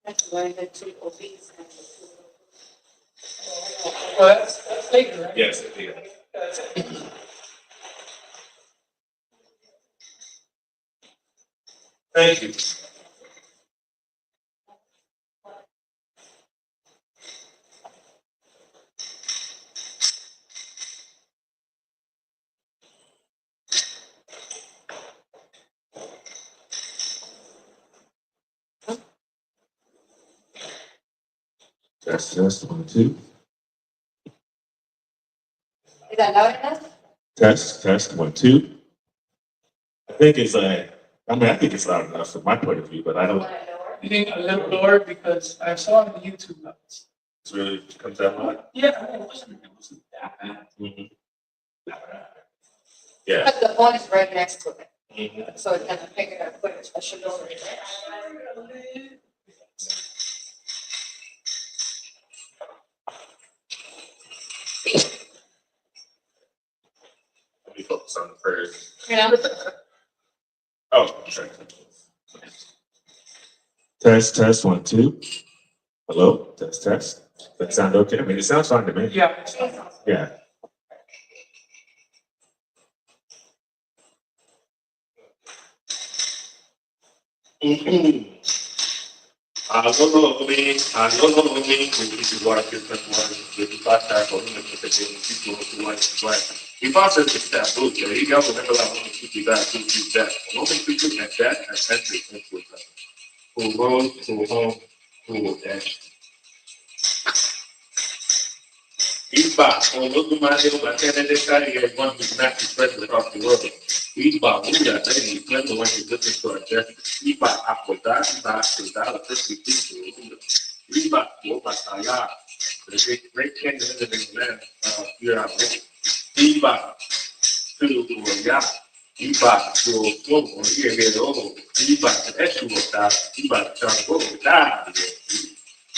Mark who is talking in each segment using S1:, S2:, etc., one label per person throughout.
S1: That's why the two obese and the
S2: Well, that's later, right?
S3: Yes, it is. Thank you. Test 1 2.
S1: Is that loud enough?
S3: Test 1 2. I think it's I think it's loud enough from my point of view, but I don't.
S1: Want it lower?
S2: You think a little lower because I saw on the YouTube.
S3: It's really comes out loud.
S2: Yeah, I mean, it wasn't that bad.
S3: Mhm. Yeah.
S1: But the phone is right next to it,
S3: Mhm.
S1: so it's gonna pick it up quick, especially over there.
S3: Let me focus on the prayers.
S1: You know?
S3: Oh, sorry. Test 1 2. Hello. Test. Does that sound okay? I mean, it sounds fine to me.
S2: Yeah.
S3: Yeah. E passa de estar tudo, aí já vou revelar uma atividade que that. Não tem que do that, that's important. For road, for home, for dash. Iba, although Mario Batana Desari is one of the best spread across the world. Iba, Buddha, then he planned the one he's looking for. Iba, Apoda, Iba, Sudala, 52. Iba, Wobataya, the great king of the land, here are Iba, Tuya, Iba, to Tomo, Yellow, Iba, Eshuota, Iba, Tango,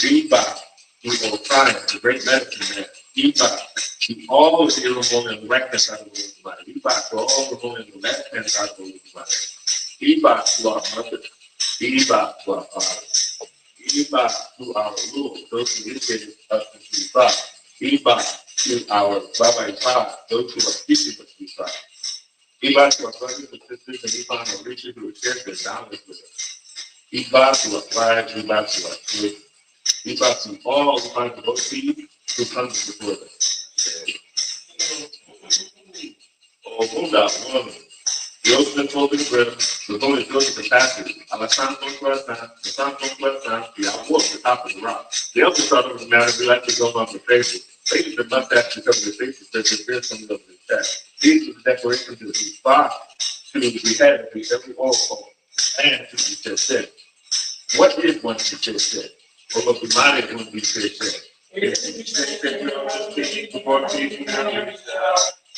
S3: Iba, he will find the great medicine man. Iba, to all the evil and the right side of the body. Iba, to all the evil and the left hand side of the body. Iba, to our mother. Iba, to our father. Iba, to our Lord, those who initiated us into the Father. Iba, to our Baba and Father, those who are teaching us to Father. Iba, to our brothers and sisters, and Iba, to our riches who have shared their knowledge with us. Iba, to our wives, Iba, to our kids. Iba, to all who find the most people who come to support us. Ogunda, woman, Dios me told the prayer, the Holy Ghost capacity. Alessandro Questa, the walk the top of the rock. The other side of the matter, we like to go on the faces. Faces the mustache because of the faces that reveal some of the chest. These are the declarations that we fought to the head of every oracle and to the chest said. What is one to chest said? Or what we might have one to chest said?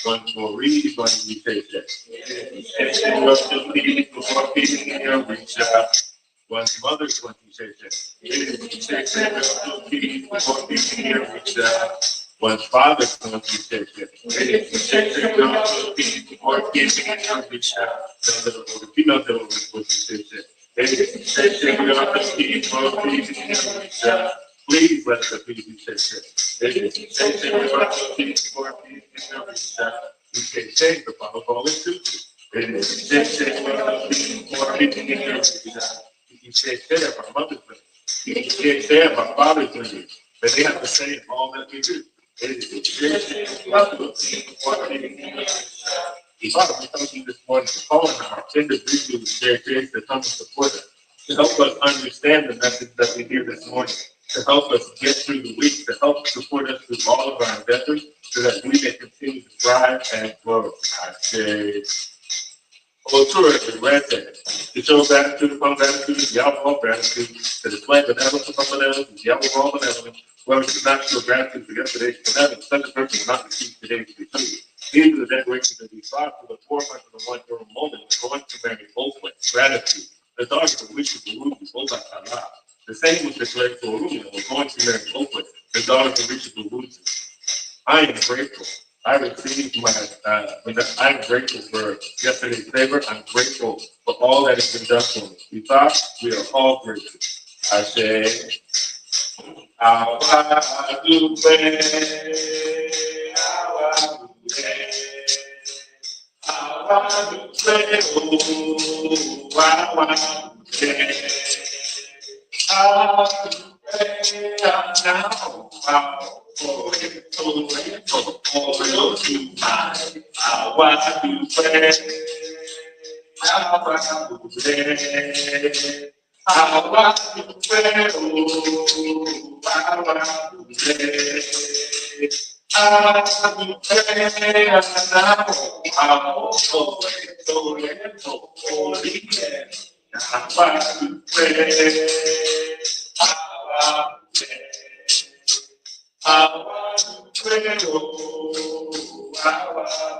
S3: One for read, one to take that. One's mother's one to take that. One's father's one to take that. Or the female that was supposed to take that. Please let the people be taken. You can change the Bible calling too. You can say that about mother's thing. You can say that about father's thing. But they have to say all that they do. If I was talking this morning to calling our individuals to come and support us, to help us understand the message that we hear this morning, to help us get through the week, to help support us through all of our endeavors, so that we may continue to thrive and grow. I say, culture is red tag. To show gratitude upon gratitude, Yahweh gratitude, to display benevolence upon benevolence, Yahweh benevolence. Whoever should not show gratitude for yesterday's benevolence, such a person will not receive today's retreat. These are the declarations that we fought for the forefront of the one euro moment. We're going to marry both ways. Gratitude. The dog of which is the root is both like Allah. The same was declared for Aruna. We're going to marry both ways. The dog of which is the root. I am grateful. I received I'm grateful for yesterday's favor. I'm grateful for all that has been done for me. We thought we are all grateful. I say, Awa Dupe, Awa Dupe, Awa Dupe, oh, Awa Dupe, Awa Dupe, now, oh, you mind, Awa Dupe, Awa Dupe. I want to pray, oh, I want to pray. I want to pray, and now I'm so holy. I want to pray. I want to pray. I want to pray, oh, I want to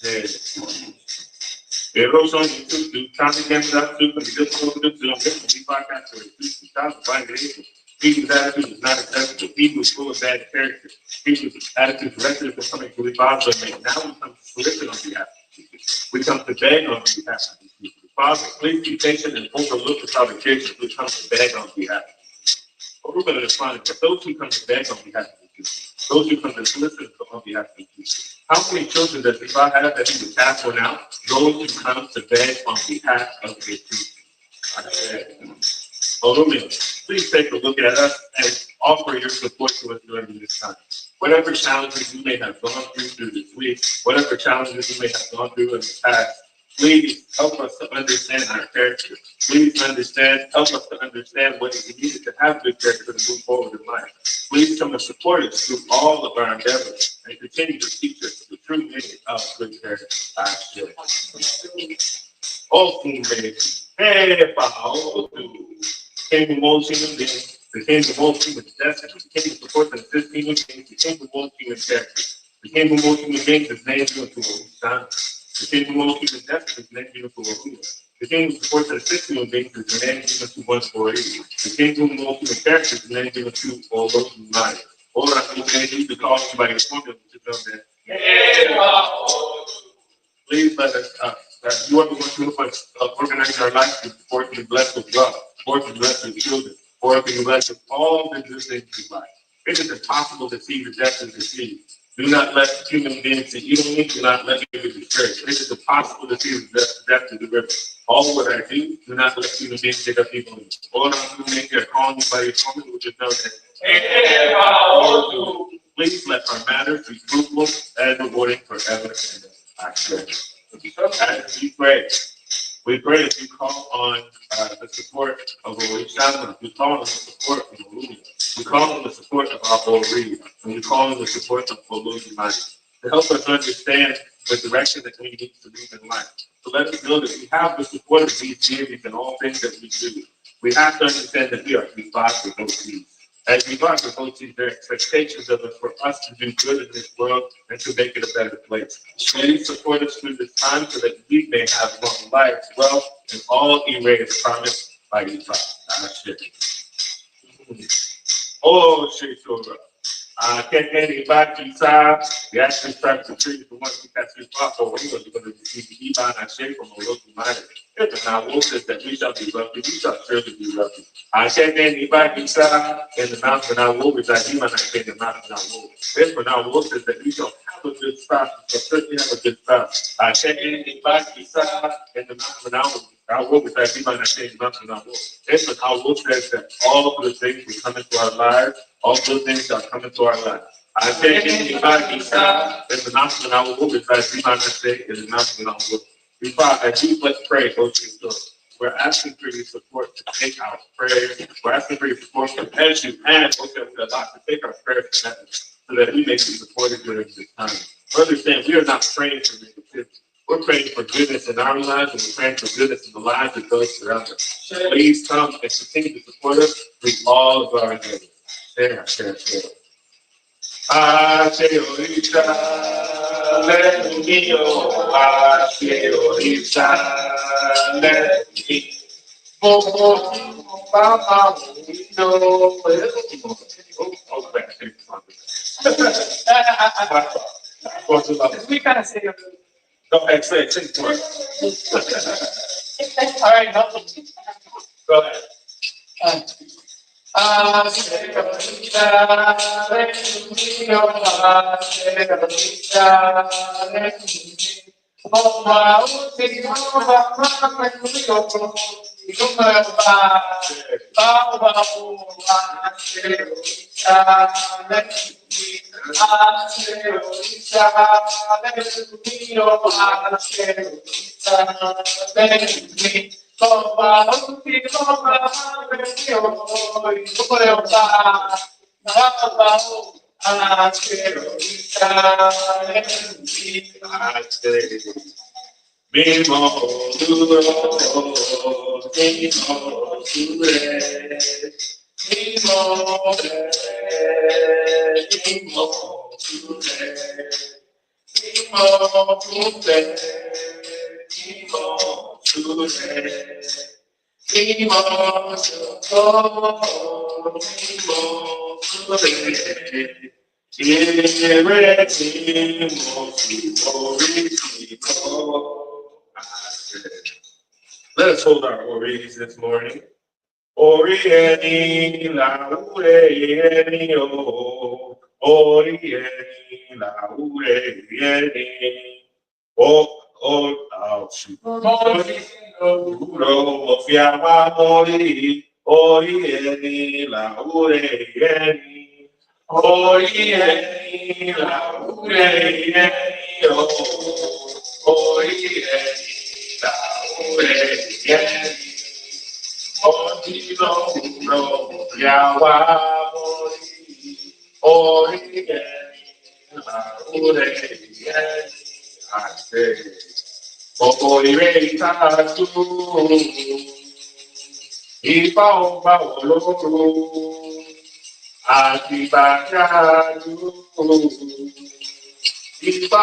S3: pray. Erosion to county against that to the difficult to do we podcast to reduce the child by the people's attitude is not acceptable. People full of bad character. People's attitude directly is coming to the Father. Now we come to solicit on behalf of people. We come to beg on behalf of these people. Father, please be patient and overlook the provocations we come to beg on behalf of people. But we're going to respond to those who come to beg on behalf of people. Those who come to solicit on behalf of people. How many children does God have that he would cast one out? Those who come to beg on behalf of his people. Hallelujah. Please take a look at us and offer your support to us during this time. Whatever challenges you may have gone through this week, whatever challenges you may have gone through in the past, please help us to understand our character. Please help us to understand what is needed to have good character to move forward in life. Please come and support us through all of our endeavors and continue to teach us the true meaning of good character. Oh, hey, Paul, came to most human beings, became the most human destiny, became the support of 15 human beings, became the most human character, became the most human beings, his name given to a son. Became the most human destiny, his name given to a human. Became the support of 6 human beings, his name given to 148. Became the most human character, his name given to all those who mind. All I need to call you by your formula to know that. Please let us, you are the ones who help us organize our life to support and bless with love, support and bless with children, support and bless with all the good things in life. It is impossible to see the depth of the sea. Do not let human beings see you. Do not let me be discouraged. It is impossible to see the depth of the river. All what I do not let human beings take up evil. All I'm doing is calling you by your formula, which is known as please let our matters be fruitful and rewarding forever and ever. I pray. As we pray that you call on the support of Orisha, we call on the support of Oluya, we call on the support of our Ori, and we call on the support of Oluya to help us understand the direction that we need to move in life. So let us know that we have the support of these deities in all things that we do. We have to understand that we are to be fought for both these. As we fought for both these, there are expectations of us for us to do good in this world and to make it a better place. Please support us through this time so that we may have long life, wealth, and all erased promised by you, Father. Oh, Shekora. Can't anybody side? We actually start to treat the ones who catch this spot, or we're going to receive the Iban and Shake from a local minor. If the now says that we shall be wealthy, we shall surely be wealthy. I can't anybody side in the mountain I will, which I do not say the mountain I will. Therefore, now says that we shall have a good spot, but certainly have a good spot. I can't anybody side in the mountain I will, which I do not say the mountain I will. Therefore, now says that all of the things will come into our lives. All good things shall come into our life. I say, anybody stop in the mountain I will, because we might say in the mountain I will. Before I do, let's pray. We're asking for your support to take our prayers. We're asking for your support to as you and to take our prayers to heaven so that we may be supported during this time. Understand, we are not praying for negativity. We're praying for goodness in our lives, and we're praying for goodness in the lives of those around us. Please come and continue to support us through all of our endeavors. Share. Señorita, let me oh, señorita, let me Mama, no,
S2: We kind of say,
S3: Go ahead, say it, sing for it.
S2: all right, help me.
S3: Go ahead.
S2: Señorita, ven conmigo, señorita, ven conmigo. Mamá, último, mamá, conmigo, y no me va. Mamá, señorita, ven conmigo, señorita, ven conmigo, señorita, ven conmigo. Mamá, último, mamá, conmigo, y no me va. Mamá, señorita, ven conmigo.
S3: Mismo duro, mismo dure, mismo dure, mismo dure, mismo dure, mismo dure, mismo dure. Let us hold our oris this morning. Orieni laureni o, orieni laureni shoot. Uro fiamma mori, orieni laureni. Orieni laureni o, orieni laureni. Odino uro fiamma mori, orieni laureni. I say, Popoli veritatu, ipa oloro, atibajadu, ipa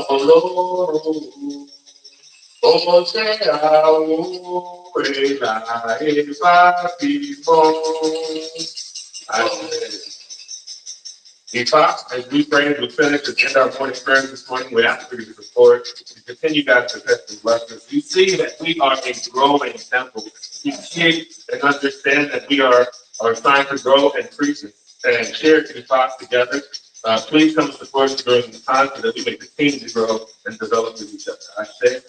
S3: oloro, ose awo ela efa pimo. In fact, as we pray and we finish and end our morning prayer this morning, we ask for your support to continue God's protect and bless us. You see that we are a growing temple. You see and understand that we are trying to grow and preach and share the thoughts together. Please come support us during the time so that we may continue to grow and develop with each other. I say.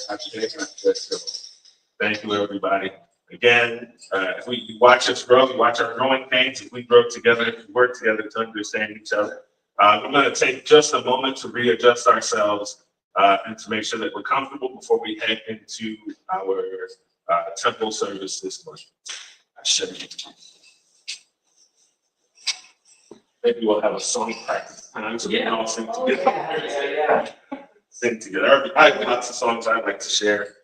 S3: Thank you, everybody. Again, if we watch us grow, we watch our growing pains, if we grow together, if we work together to understand each other. We're going to take just a moment to readjust ourselves and to make sure that we're comfortable before we head into our temple service this morning. Maybe we'll have a song practice time so we can all sing together. Sing together. I have lots of songs I'd like to share.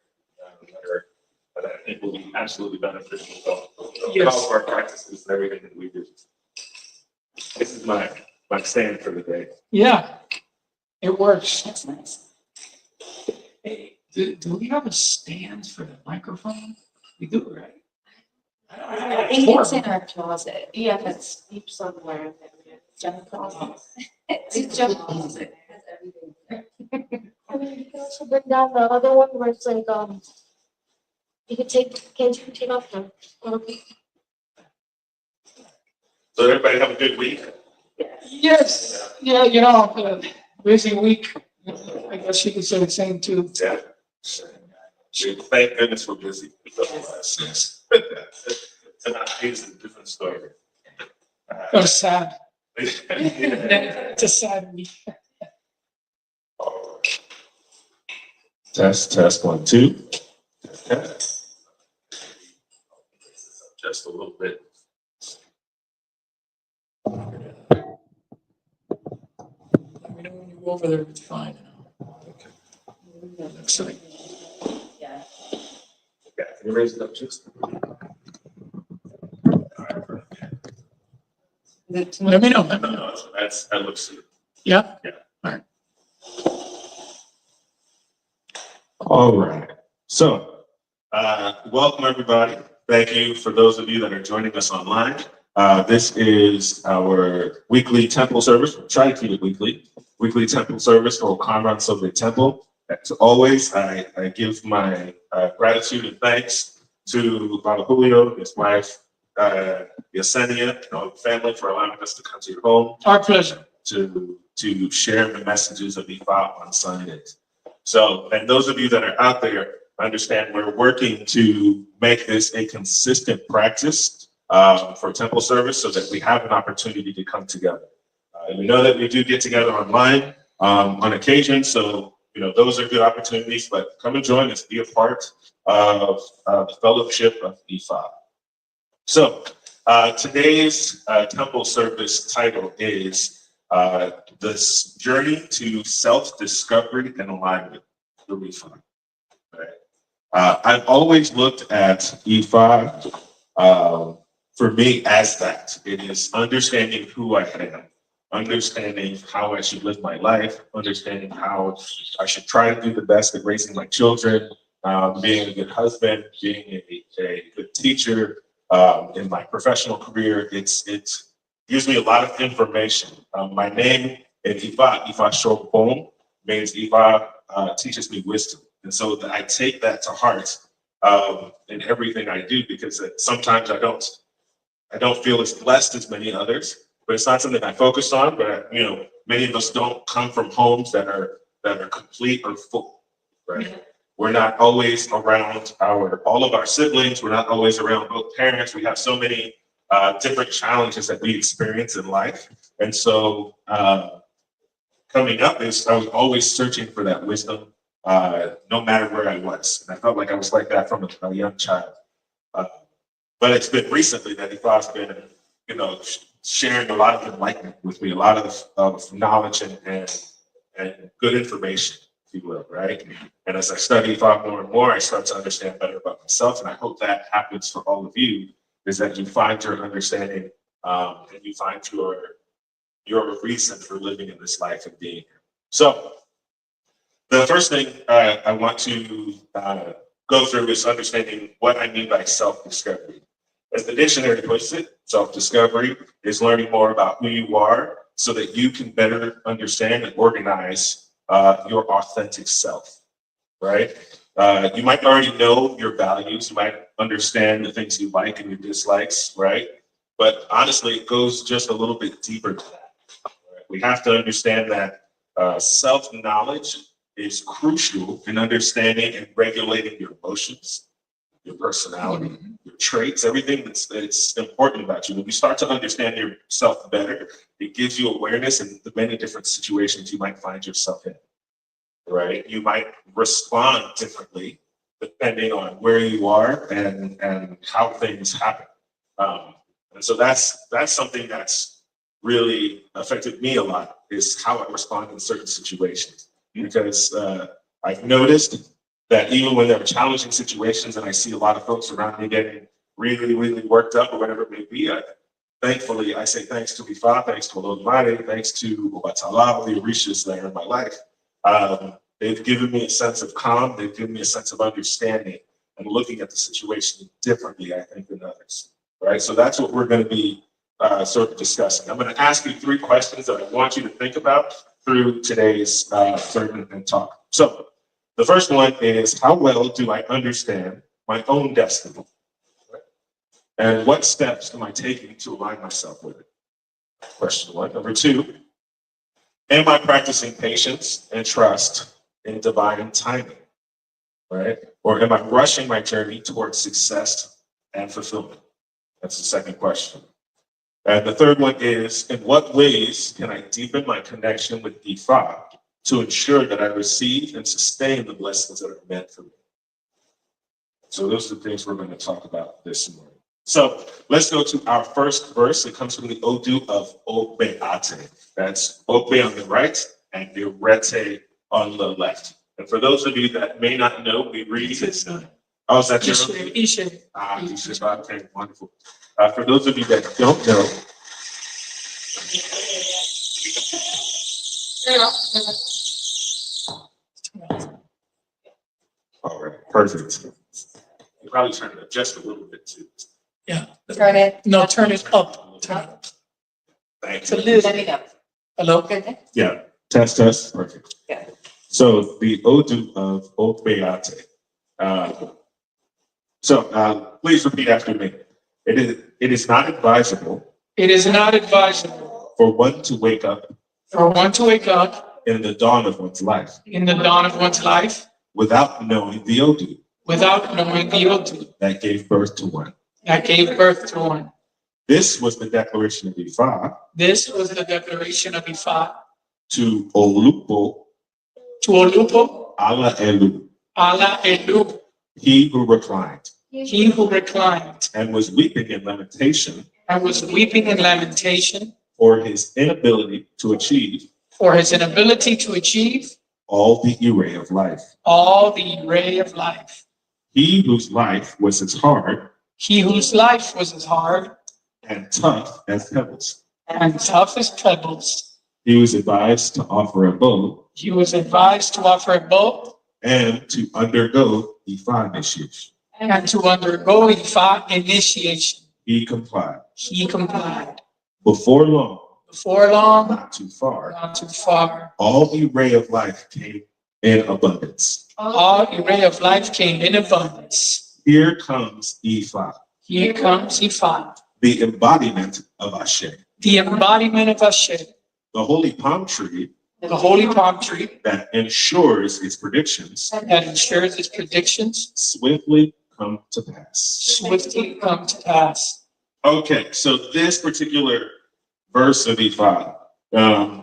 S3: But I think will be absolutely beneficial to all of our practices and everything that we do. This is my stand for the day.
S2: Yeah, it works. That's nice. Hey, do we have a stand for the microphone? We do, right?
S1: I think it's in our closet. Yeah, it's deep somewhere. Junk closet. It's a junk closet. It has everything.
S4: I mean, you can also bring down the other one where it's like, you could can't you take off the,
S3: So everybody have a good week.
S2: Yes. Yeah, busy week. I guess you could say the same too.
S3: Yeah. Thank goodness we're busy. Tonight is a different story.
S2: Oh, sad. It's a sad week.
S3: Test 1, 2. Just a little bit.
S2: Let me know when you go over there if it's fine.
S3: Okay.
S2: So
S1: Yeah.
S3: Yeah, can you raise it up just?
S2: let me know.
S3: No, no, that looks good.
S2: Yeah?
S3: Yeah.
S2: All right.
S3: All right. So, welcome everybody. Thank you for those of you that are joining us online. This is our weekly temple service. We're trying to keep it weekly temple service for Qumran Soviet Temple. As always, I give my gratitude and thanks to Baba Julio, his wife, Yesenia, and all the family for allowing us to come to your home
S2: Our pleasure.
S3: to share the messages of Ifa on Sundays. So, and those of you that are out there, understand we're working to make this a consistent practice for temple service so that we have an opportunity to come together. And we know that we do get together online on occasion, so those are good opportunities, but come and join us, be a part of the fellowship of Ifa. So today's temple service title is this journey to self-discovery and alignment through Ifa. Right? I've always looked at Ifa for me as that. It is understanding who I am, understanding how I should live my life, understanding how I should try to do the best at raising my children, being a good husband, being a good teacher. In my professional career, it gives me a lot of information. My name in Ifa Shobom, means Ifa teaches me wisdom. And so I take that to heart in everything I do, because sometimes I don't feel as blessed as many others, but it's not something I focus on. But many of us don't come from homes that are complete or full, right? We're not always around all of our siblings. We're not always around both parents. We have so many different challenges that we experience in life. And so coming up, I was always searching for that wisdom, no matter where I was. And I felt like I was like that from a young child. But it's been recently that Ifa's been, sharing a lot of enlightenment with me, a lot of knowledge and good information, if you will, right? And as I study Ifa more and more, I start to understand better about myself. And I hope that happens for all of you, is that you find your understanding and you find your reason for living in this life and being here. So the first thing I want to go through is understanding what I mean by self-discovery. As the dictionary puts it, self-discovery is learning more about who you are so that you can better understand and organize your authentic self, right? You might already know your values, you might understand the things you like and your dislikes, right? But honestly, it goes just a little bit deeper than that. Right? We have to understand that self-knowledge is crucial in understanding and regulating your emotions, your personality, your traits, everything that's important about you. When you start to understand yourself better, it gives you awareness in the many different situations you might find yourself in, right? You might respond differently depending on where you are and how things happen. And so that's something that's really affected me a lot, is how I respond in certain situations. Because I've noticed that even when there are challenging situations and I see a lot of folks around me getting really, really worked up or whatever it may be, thankfully, I say thanks to Ifa, thanks to Olodumare, thanks to Obatala, the Orishas that are in my life. They've given me a sense of calm, they've given me a sense of understanding and looking at the situation differently, I think, than others, right? So that's what we're going to be sort of discussing. I'm going to ask you 3 questions that I want you to think about through today's sermon and talk. So the first one is, how well do I understand my own destiny? And what steps am I taking to align myself with it? Question 1. Number 2, am I practicing patience and trust in divine timing? Right? Or am I rushing my journey towards success and fulfillment? That's the second question. And the third one is, in what ways can I deepen my connection with Ifa to ensure that I receive and sustain the blessings that are meant for me? So those are the things we're going to talk about this morning. So let's go to our first verse. It comes from the Odu of Obeate. That's Obe on the right and Irete on the left. And for those of you that may not know, we read.
S2: It's
S3: Oh, is that your?
S2: Ishe.
S3: Okay, wonderful. For those of you that don't know, all right, perfect. You probably turn it up just a little bit too.
S2: Yeah.
S1: Turn it.
S2: No, turn it up. Turn it up.
S3: Thank
S2: It's a
S3: you.
S2: little.
S1: Let me know.
S2: Hello?
S1: Good.
S3: Yeah, test, perfect.
S1: Yeah.
S3: So the Odu of Okbeate. Please repeat after me. It is not advisable
S2: It is not advisable
S3: for one to wake up
S2: for one to wake up
S3: in the dawn of one's life
S2: in the dawn of one's life
S3: without knowing the Odu
S2: without knowing the Odu
S3: that gave birth to one.
S2: that gave birth to one.
S3: This was the declaration of Ifa
S2: This was the declaration of Ifa
S3: to Olupo
S2: to Olupo,
S3: Ala Elu,
S2: Allah Elu,
S3: he who reclined
S2: he who reclined
S3: and was weeping in lamentation
S2: and was weeping in lamentation
S3: for his inability to achieve
S2: for his inability to achieve
S3: all the array of life.
S2: all the array of life.
S3: He whose life was as hard
S2: He whose life was as hard
S3: and tough as pebbles.
S2: and tough as pebbles.
S3: He was advised to offer a bow
S2: He was advised to offer a bow
S3: and to undergo Ifa initiation.
S2: and to undergo Ifa initiation.
S3: He complied.
S2: He complied.
S3: Before long,
S2: Before long,
S3: not too far,
S2: not too far,
S3: all the array of life came in abundance.
S2: all array of life came in abundance.
S3: Here comes Ifa,
S2: Here comes Ifa,
S3: the embodiment of Ashe,
S2: the embodiment of Ashe,
S3: the holy palm tree
S2: the holy palm tree
S3: that ensures its predictions
S2: that ensures its predictions
S3: swiftly come to pass.
S2: swiftly come to pass.
S3: Okay, so this particular verse of Ifa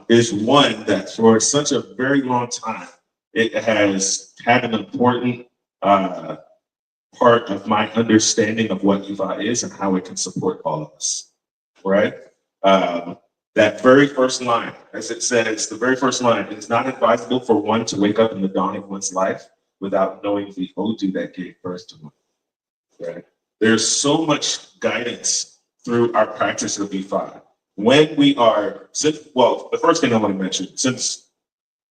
S3: is one that for such a very long time, it has had an important part of my understanding of what Ifa is and how it can support all of us, right? That very first line, as it says, the very first line, it is not advisable for one to wake up in the dawn of one's life without knowing the Odu that gave birth to one, right? There's so much guidance through our practice of Ifa. When we are, the first thing I want to mention, since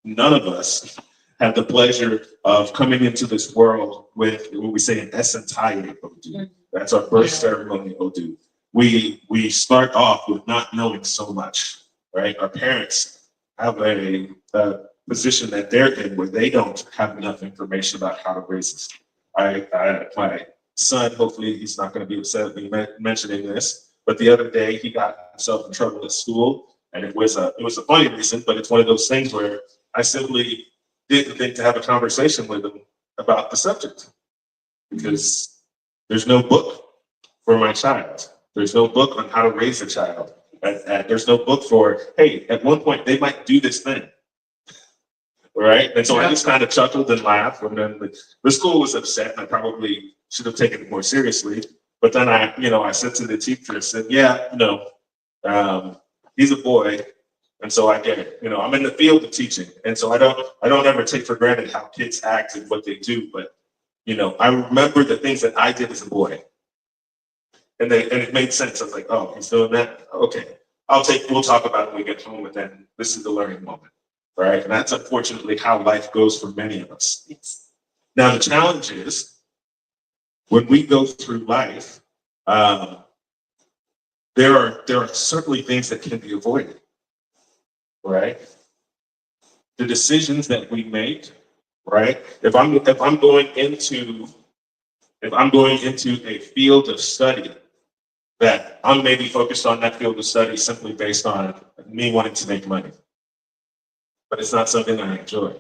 S3: none of us had the pleasure of coming into this world with what we say an Esentaye Odu. That's our birth ceremony Odu. We start off with not knowing so much, right? Our parents have a position that they're in where they don't have enough information about how to raise us. My son, hopefully he's not going to be upset with me mentioning this, but the other day he got himself in trouble at school, and it was a funny reason, but it's one of those things where I simply didn't think to have a conversation with him about the subject because there's no book for my child. There's no book on how to raise a child. There's no book for, hey, at one point they might do this thing, right? And so I just kind of chuckled and laughed, and then the school was upset, and I probably should have taken it more seriously. But then I said to the teacher, I said, he's a boy, and so I get it. I'm in the field of teaching, and so I don't ever take for granted how kids act and what they do. But I remember the things that I did as a boy. And it made sense. I was like, oh, he's doing that? Okay. We'll talk about it when we get home, and then this is the learning moment, right? And that's unfortunately how life goes for many of us. Now, the challenge is when we go through life, there are certainly things that can be avoided, right? The decisions that we make, right? If I'm going into a field of study that I'm maybe focused on that field of study simply based on me wanting to make money, but it's not something I enjoy,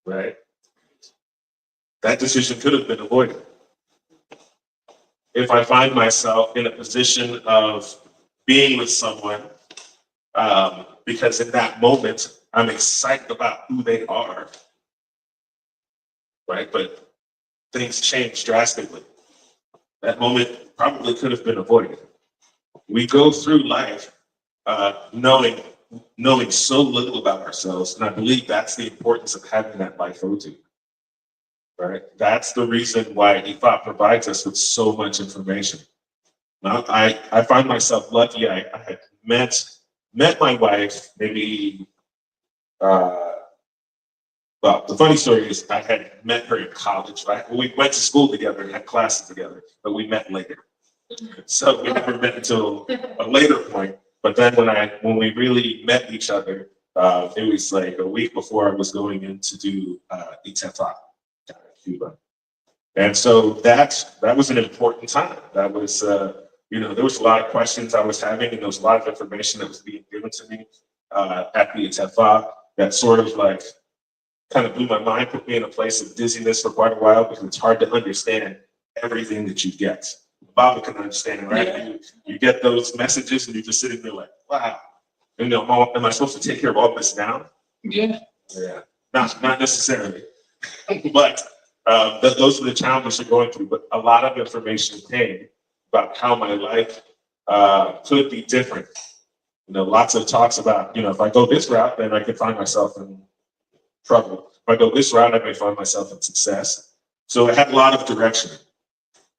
S3: right? That decision could have been avoided. If I find myself in a position of being with someone, because in that moment, I'm excited about who they are, right? But things change drastically. That moment probably could have been avoided. We go through life knowing
S5: knowing so little about ourselves. And I believe that's the importance of having that life O2. Right? That's the reason why EFOP provides us with so much information. Now, I find myself lucky. I had met my wife maybe, well, the funny story is I had met her in college, right? We went to school together and had classes together, but we met later. So we never met until a later point. But then when we really met each other, it was like a week before I was going in to do ETFI in Cuba. And so that was an important time. That was, there was a lot of questions I was having, and there was a lot of information that was being given to me at the ETFI that sort of like kind of blew my mind, put me in a place of dizziness for quite a while because it's hard to understand everything that you get. Baba can understand it, right?
S2: Yeah.
S5: You get those messages and you're just sitting there like, wow, am I supposed to take care of all this now?
S2: Yeah.
S5: Yeah, not necessarily. But those are the challenges you're going through. But a lot of information came about how my life could be different. Lots of talks about, if I go this route, then I could find myself in trouble. If I go this route, I may find myself in success. So it had a lot of direction.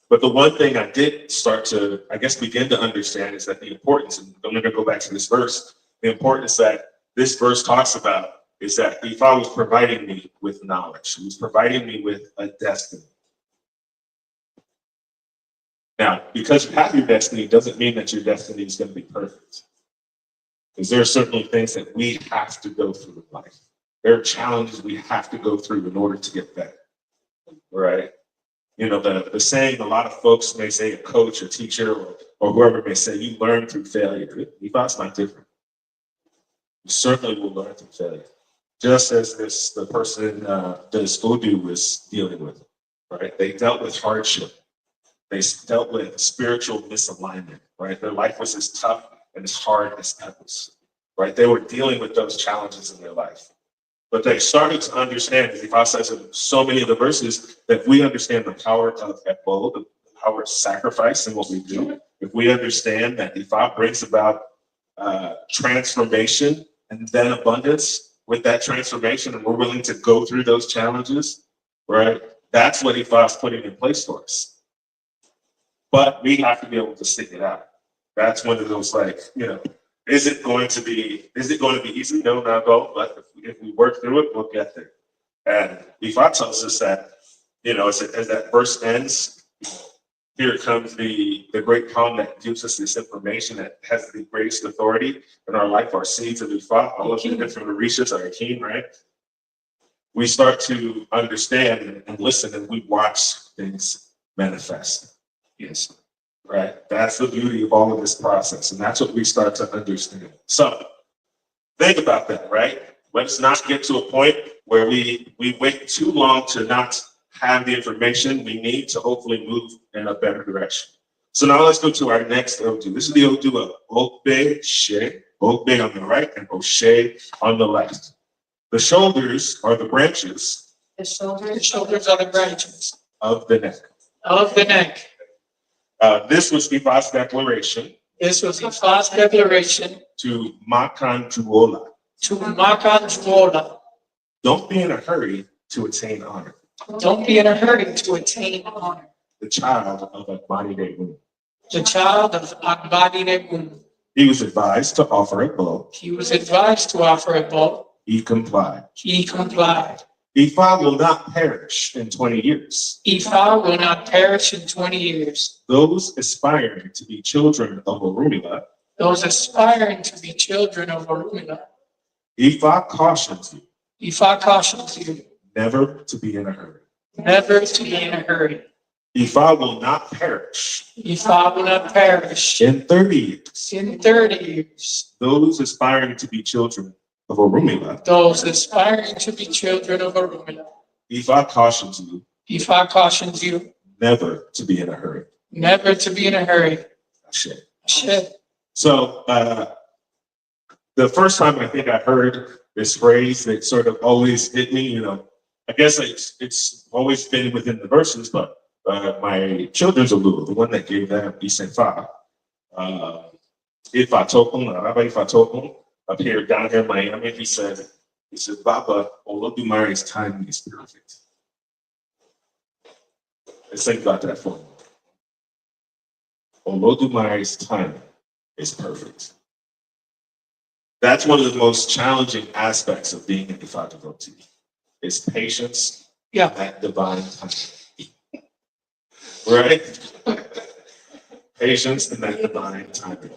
S5: But the one thing I did start to, I guess, begin to understand is that the importance, and I'm going to go back to this verse, the importance that this verse talks about is that Ifa was providing me with knowledge. He was providing me with a destiny. Now, because you have your destiny doesn't mean that your destiny is going to be perfect. Because there are certainly things that we have to go through in life. There are challenges we have to go through in order to get better, right? The saying a lot of folks may say, a coach or teacher or whoever may say, you learn through failure. Ifa's not different. You certainly will learn through failure. Just as the person this Odu was dealing with, right? They dealt with hardship. They dealt with spiritual misalignment, right? Their life was as tough and as hard as pebbles, right? They were dealing with those challenges in their life. But they started to understand, as Ifa says in so many of the verses, that if we understand the power of Ebo, the power of sacrifice in what we do, if we understand that Ifa brings about transformation and then abundance with that transformation, and we're willing to go through those challenges, right? That's what Ifa is putting in place for us. But we have to be able to stick it out. That's one of those is it going to be easy? No, not at all. But if we work through it, we'll get there. And Ifa tells us that, as that verse ends, here comes the great calm that gives us this information that has the greatest authority in our life, our seeds of Ifa, all of the different Orishas, our Akin, right? We start to understand and listen, and we watch things manifest. Yes. Right. That's the beauty of all of this process. And that's what we start to understand. So think about that, right? Let's not get to a point where we wait too long to not have the information we need to hopefully move in a better direction. So now let's go to our next Odu. This is the Odu of Ogbe She, Ogbe on the right and Oshe on the left. The shoulders are the branches
S1: The shoulders.
S2: The shoulders are the branches
S5: of the neck.
S2: of the neck.
S5: This was Ifa's declaration
S2: This was Ifa's declaration
S5: to Makan Tuola.
S2: to Makan Tuola.
S5: Don't be in a hurry to attain honor.
S2: Don't be in a hurry to attain honor.
S5: The child of Akbani Degun.
S2: The child of Akbadi Negun.
S5: He was advised to offer a bow.
S2: He was advised to offer a bow.
S5: He complied.
S2: He complied.
S5: Ifa will not perish in 20 years.
S2: Ifa will not perish in 20 years.
S5: Those aspiring to be children of Orunmila,
S2: Those aspiring to be children of Orunmila,
S5: Ifa cautions you
S2: Ifa cautions you
S5: never to be in a hurry.
S2: never to be in a hurry.
S5: Ifa will not perish
S2: Ifa will not perish
S5: in 30 years.
S2: in 30 years.
S5: Those aspiring to be children of Orunmila,
S2: Those aspiring to be children of Orunmila,
S5: Ifa cautions you
S2: Ifa cautions you
S5: never to be in a hurry.
S2: never to be in a hurry.
S5: Ashe.
S2: Shit.
S5: So the first time I think I heard this phrase, it sort of always hit me. I guess it's always been within the verses, but my children's Olu, the one that gave them Isenfa, Ifa Tokun, Rabbi Ifa Tokun, up here, down here in Miami. He said, Baba, Olodumare's timing is perfect. Let's think about that for a moment. Olodumare's timing is perfect. That's one of the most challenging aspects of being an Ifa devotee, is patience
S2: Yeah.
S5: at divine timing. Right? Patience in that divine timing.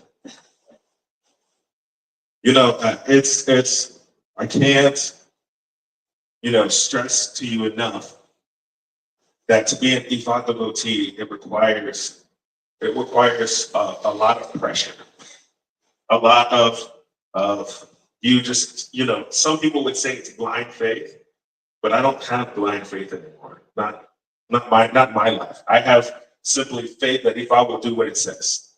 S5: You know, I can't, stress to you enough that to be an Ifa devotee, it requires a lot of pressure, a lot of you just, some people would say it's blind faith, but I don't have blind faith anymore. Not my life. I have simply faith that if I will do what it says,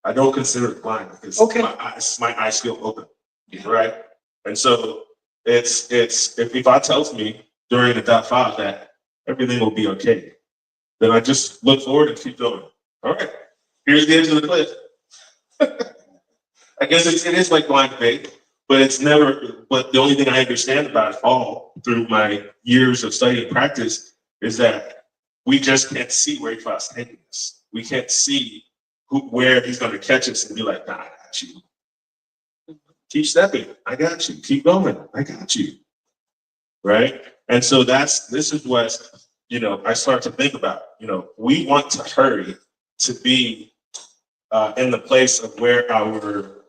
S5: I don't consider it blind because
S2: Okay.
S5: my eyes feel open, right? And so it's if I tells me during the daf that everything will be okay, then I just look forward and keep going. All right, here's the edge of the cliff. I guess it is like blind faith, but it's never. But the only thing I understand about it all through my years of study and practice is that we just can't see where Ifa's taking us. We can't see where he's going to catch us and be like, nah, I got you. Keep stepping. I got you. Keep going. I got you. Right? And so this is what, I start to think about. We want to hurry to be in the place of where our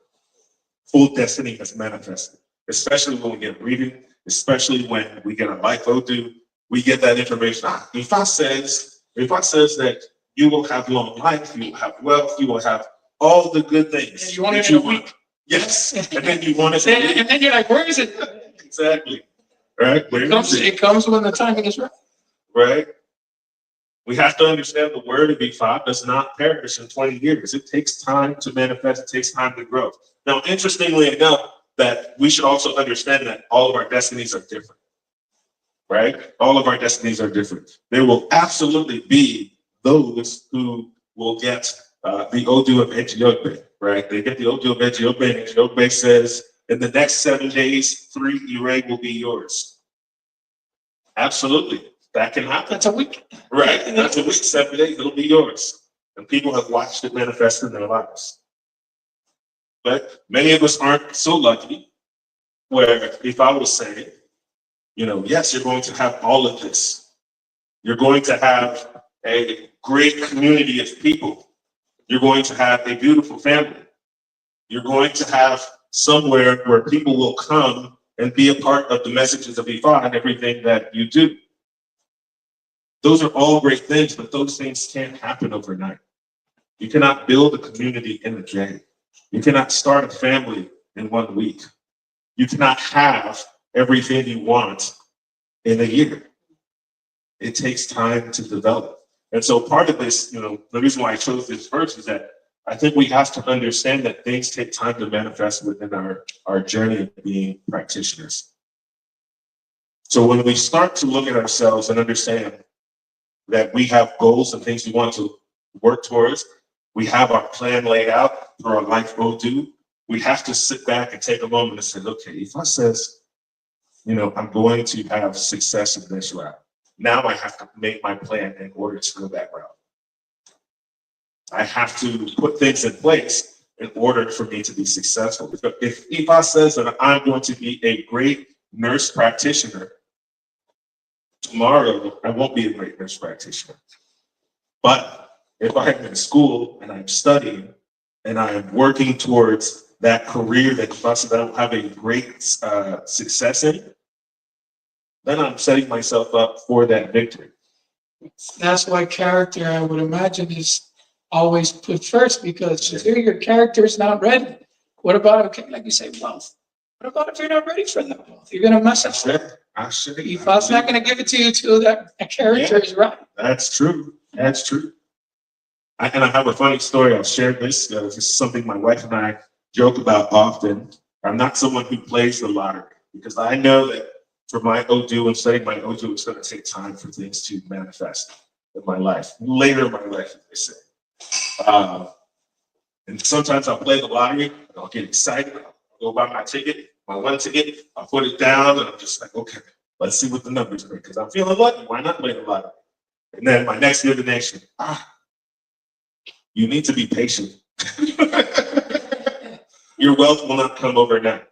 S5: full destiny has manifested, especially when we get reading, especially when we get a life Odu, we get that information. Ifa says that you will have long life, you will have wealth, you will have all the good things.
S2: And you want
S5: that
S2: it in a week.
S5: Yes, and then you want it.
S2: And then you're like, where is it?
S5: Exactly. Right? Where is it?
S2: It comes when the timing is right.
S5: Right? We have to understand the word of Ifa does not perish in 20 years. It takes time to manifest. It takes time to grow. Now, interestingly enough, that we should also understand that all of our destinies are different. Right? All of our destinies are different. There will absolutely be those who will get the Odu of Ejiobe, right? They get the Odu of Ejiobe, and Ejiobe says, in the next 7 days, 3 Ire will be yours. Absolutely. That can happen.
S2: That's a week.
S5: Right. That's a week, 7 days, it'll be yours. And people have watched it manifest in their lives. But many of us aren't so lucky where if I was saying, yes, you're going to have all of this. You're going to have a great community of people. You're going to have a beautiful family. You're going to have somewhere where people will come and be a part of the messages of Ifa and everything that you do. Those are all great things, but those things can't happen overnight. You cannot build a community in a day. You cannot start a family in 1 week. You cannot have everything you want in a year. It takes time to develop. And so part of this, the reason why I chose this verse is that I think we have to understand that things take time to manifest within our journey of being practitioners. So when we start to look at ourselves and understand that we have goals and things we want to work towards, we have our plan laid out for our life Odu, we have to sit back and take a moment and say, okay, Ifa says, I'm going to have success in this route. Now I have to make my plan in order to go that route. I have to put things in place in order for me to be successful. If Ifa says that I'm going to be a great nurse practitioner, tomorrow I won't be a great nurse practitioner. But if I'm in school and I'm studying and I'm working towards that career that Ifa says I will have a great success in, then I'm setting myself up for that victory.
S2: That's why character, I would imagine, is always put first, because if your character is not ready, what about, okay, like you say, wealth? What about if you're not ready for that wealth? You're going to mess up. Ifa's not going to give it to you till that character is right.
S5: That's true. That's true. And I have a funny story. I'll share this. This is something my wife and I joke about often. I'm not someone who plays the lottery, because I know that for my Odu and studying my Odu, it's going to take time for things to manifest in my life, later in my life, as they say. And sometimes I'll play the lottery, and I'll get excited, I'll go buy my ticket, my one ticket, I put it down, and I'm just like, okay, let's see what the numbers bring, because I'm feeling lucky. Why not play the lottery? And then my next divination, you need to be patient. Your wealth will not come overnight.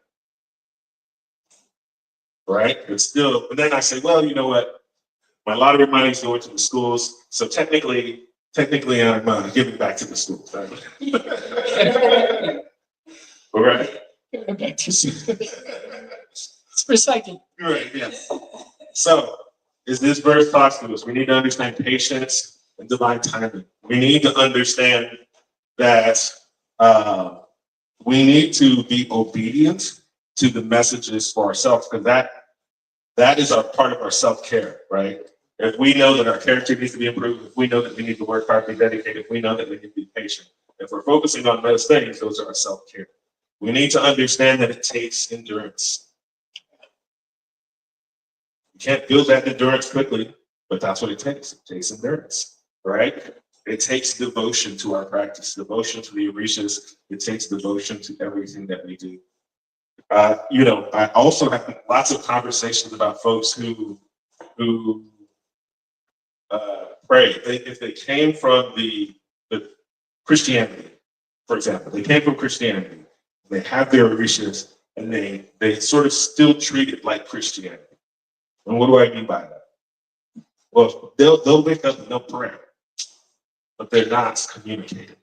S5: Right? But still, but then I say, well, you know what? My lottery money is going to the schools, so technically, I'm giving back to the schools. Right? All right.
S2: Back to it's recycling.
S5: Right. Yes. So, as this verse talks to us, we need to understand patience and divine timing. We need to understand that we need to be obedient to the messages for ourselves, because that is our part of our self-care, right? If we know that our character needs to be improved, if we know that we need to work hard, be dedicated, if we know that we need to be patient, if we're focusing on those things, those are our self-care. We need to understand that it takes endurance. You can't build that endurance quickly, but that's what it takes. It takes endurance, right? It takes devotion to our practice, devotion to the Orishas. It takes devotion to everything that we do. I also have lots of conversations about folks who pray. If they came from the Christianity, for example, they came from Christianity, they have their Orishas, and they sort of still treat it like Christianity. And what do I mean by that? Well, they'll wake up and they'll pray, but they're not communicating.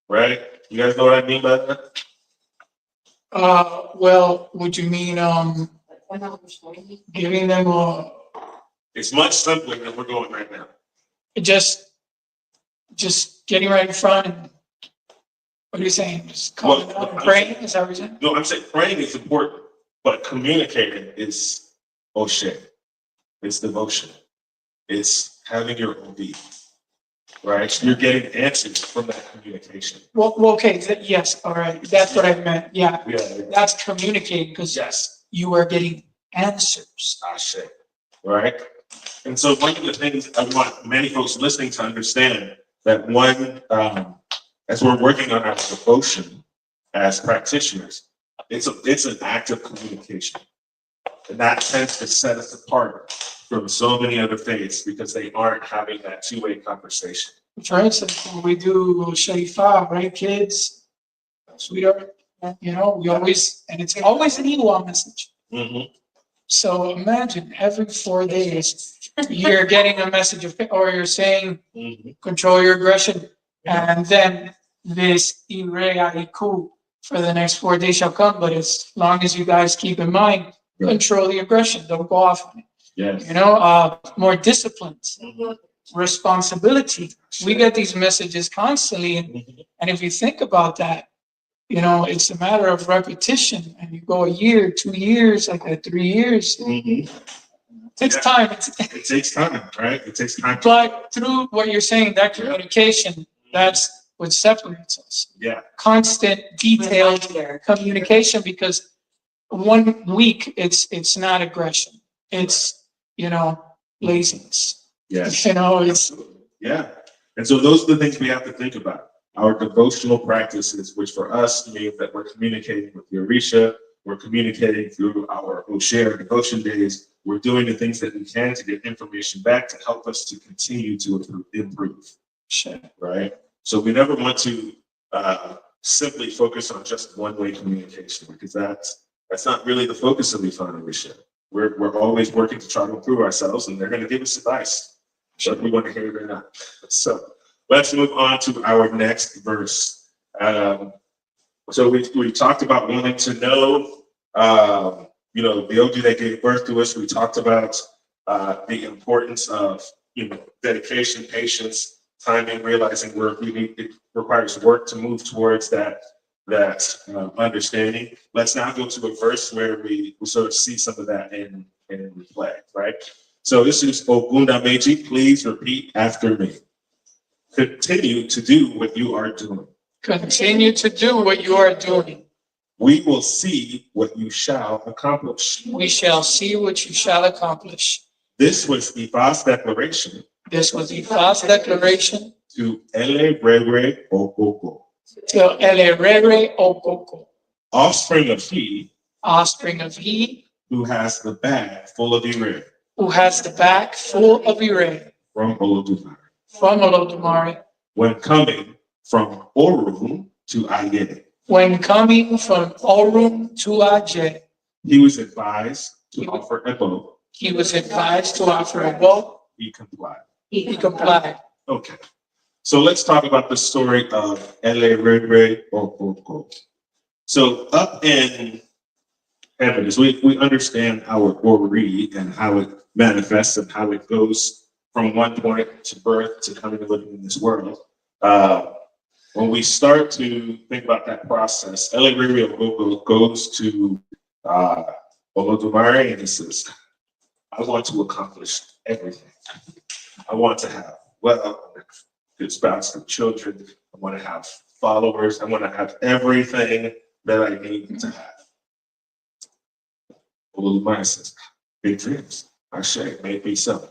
S5: Right? You guys know what I mean by that?
S2: Well, would you mean giving them
S5: It's much simpler than we're going right now.
S2: just getting right in front and what are you saying? Just calling
S5: Well,
S2: out and praying? Is that what you're saying?
S5: No, I'm saying praying is important, but communicating is shit. It's devotion. It's having your OB, right? You're getting answers from that communication.
S2: Well, okay, yes, all right. That's what I meant. Yeah,
S5: Yeah.
S2: that's communicating because
S5: Yes.
S2: you are getting answers.
S5: Shit. Right? And so one of the things I want many folks listening to understand that as we're working on our devotion as practitioners, it's an act of communication. And that tends to set us apart from so many other faiths because they aren't having that two-way conversation.
S2: For instance, when we do Shaifa, right, kids? Sweetheart, we always, and it's always an Iwa message.
S5: Mm-hmm.
S2: So imagine every 4 days, you're getting a message or you're saying, control your aggression. And then this Iku for the next 4 days shall come. But as long as you guys keep in mind, control the aggression, don't go off on it.
S5: Yes.
S2: More disciplined, responsibility. We get these messages constantly. And if you think about that, it's a matter of repetition. And you go a year, 2 years, like that, 3 years. It takes time.
S5: It takes time, right? It takes time.
S2: But through what you're saying, that communication, that's what separates us.
S5: Yeah.
S2: Constant, detailed communication, because 1 week, it's not aggression. It's, laziness.
S5: Yes.
S2: It's.
S5: Yeah. And so those are the things we have to think about. Our devotional practices, which for us means that we're communicating with the Orisha, we're communicating through our Osher devotion days, we're doing the things that we can to get information back to help us to continue to improve.
S2: Sure.
S5: Right? So we never want to simply focus on just one-way communication, because that's not really the focus of the Orisha. We're always working to try to improve ourselves, and they're going to give us advice, whether we want to hear it or not. So let's move on to our next verse. So we talked about wanting to know, the OG that gave birth to us. We talked about the importance of, dedication, patience, timing, realizing it requires work to move towards that understanding. Let's now go to a verse where we sort of see some of that in play, right? So this is Ogunda Meiji. Please repeat after me. Continue to do what you are doing.
S2: Continue to do what you are doing.
S5: We will see what you shall accomplish.
S2: We shall see what you shall accomplish.
S5: This was Ifa's declaration.
S2: This was Ifa's declaration
S5: To Ele Rere Okoko.
S2: to Ele Rere Okoko.
S5: offspring of he
S2: offspring of he
S5: who has the bag full of Ire
S2: who has the back full of Ire
S5: from Olodumare,
S2: from Olodumare,
S5: when coming from Orun to Ayene.
S2: when coming from Orun to Ajeh,
S5: He was advised to offer Ebo.
S2: he was advised to offer a vote.
S5: He complied.
S2: He complied.
S5: Okay. So let's talk about the story of Ele-Rere Okoko. So up in heaven, as we understand our Ori and how it manifests and how it goes from one point to birth to coming and living in this world. When we start to think about that process, Ele-Rere Okoko goes to Olodumare and he says, I want to accomplish everything. I want to have good spouse and children. I want to have followers. I want to have everything that I need to have. Olodumare says, big dreams. I say, may it be so.